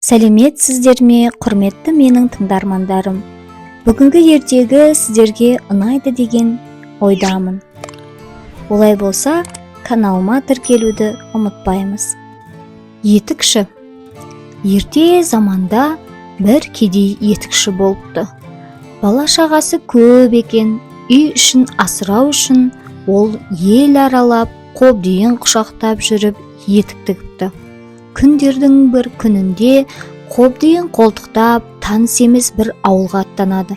Сәлеметсіздер ме, құрметті менің тыңдармандарым. Бүгінгі ертегі сіздерге ұнайды деген ойдамын. Олай болса, каналыма тіркелуді ұмытпаймыз. Етікші. Ерте заманда бір кедей етікші болыпты. Бала шағасы көп екен, үй ішін асырау үшін ол ел аралап, қобдиын құшақтап жүріп етік тігіпті. Күндердің бір күнінде қобдиын қолтықтап таныс емес бір ауылға аттанады.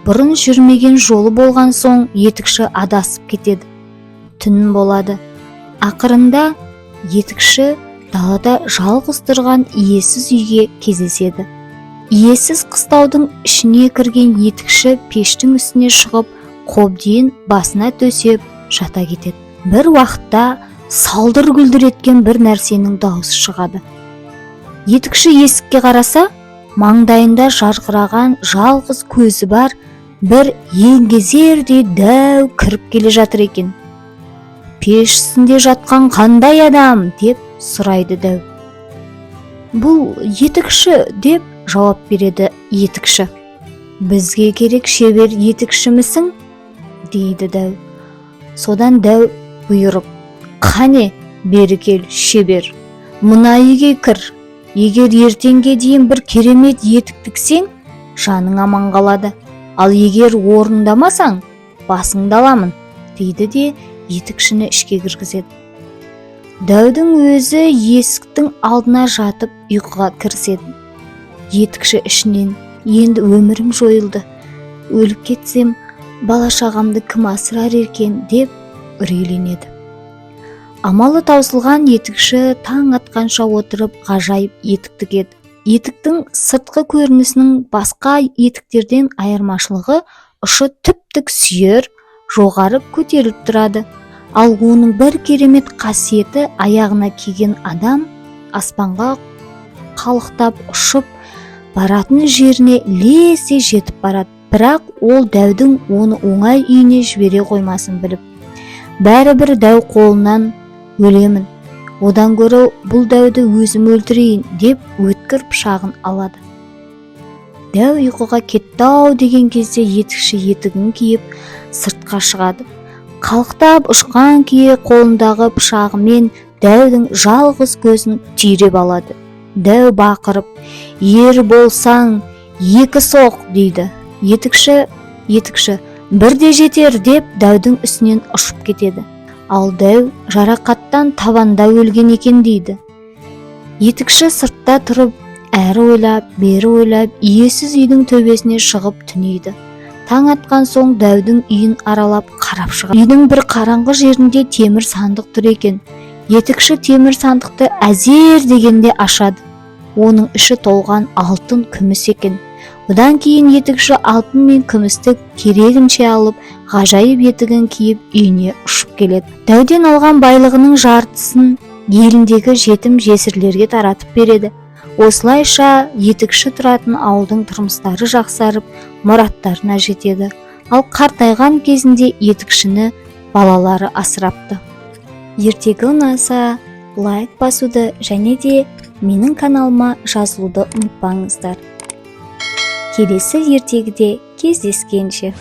Бұрын жүрмеген жолы болған соң етікші адасып кетеді. Түн болады. Ақырында етікші далада жалғыз тұрған иесіз үйге кездеседі. Иесіз қыстаудың ішіне кірген етікші пештің үстіне шығып, қобдиын басына төсеп жата кетеді. Бір уақытта салдыр-гүлдір еткен бір нәрсенің дауысы шығады. Етікші есікке қараса, маңдайында жарқыраған жалғыз көзі бар бір еңгезердей дәу кіріп келе жатыр екен. «Пеш үстінде жатқан қандай адам?» деп сұрайды дәу. «Бұл етікші» деп жауап береді етікші. «Бізге керек шебер етікшімісің?» дейді дәу. Содан дәу бұйырып: «Қане, бері кел, шебер, мына үйге кір. Егер ертеңге дейін бір керемет етік тіксең, жаның аман қалады. Ал егер орындамасаң, басыңды аламын», дейді де етікшіні ішке кіргізеді. Дәудің өзі есіктің алдына жатып ұйқыға кіріседі. Етікші ішінен: «Енді өмірім жойылды. Өліп кетсем, бала шағамды кім асырар екен?» деп үрейленеді. Амалы таусылған етікші таң атқанша отырып ғажайып етік тігеді. Етіктің сыртқы көрінісінің басқа етіктерден айырмашылығы ұшы тіп-тік сүйір, жоғары көтеріліп тұрады. Ал оның бір керемет қасиеті аяғына киген адам аспанға қалықтап ұшып баратын жеріне лезде жетіп барады. Бірақ ол дәудің оны оңай үйіне жібере қоймасын біліп: «Бәрібір дәу қолынан өлемін. Одан гөрі бұл дәуді өзім өлтірейін» деп өткір пышағын алады. Дәу ұйқыға кетті-ау деген кезде етікші етігін киіп сыртқа шығады. Қалықтап ұшқан күйі қолындағы пышағымен дәудің жалғыз көзін түйреп алады. Дәу бақырып: «Ер болсаң, екі соқ» дейді. Етікші «Бірде жетер» деп дәудің үстінен ұшып кетеді. Ал дәу жарақаттан табанда өлген екен дейді. Етікші сыртта тұрып, әрі ойлап, бері ойлап, иесіз үйдің төбесіне шығып түнейді. Таң атқан соң дәудің үйін аралап қарап шығады. Үйдің бір қараңғы жерінде темір сандық тұр екен. Етікші темір сандықты әзер дегенде ашады. Оның іші толған алтын, күміс екен. Бұдан кейін етікші алтын мен күмісті керегінше алып, ғажайып етігін киіп үйіне ұшып келеді. Дәуден алған байлығының жартысын еліндегі жетім жесірлерге таратып береді. Осылайша етікші тұратын ауылдың тұрмыстары жақсарып, мұраттарына жетеді. Ал қартайған кезінде етікшіні балалары асырапты. Ертегі ұнаса, лайк басуды және де менің каналыма жазылуды ұмытпаңыздар. Келесі ертегіде кездескенше.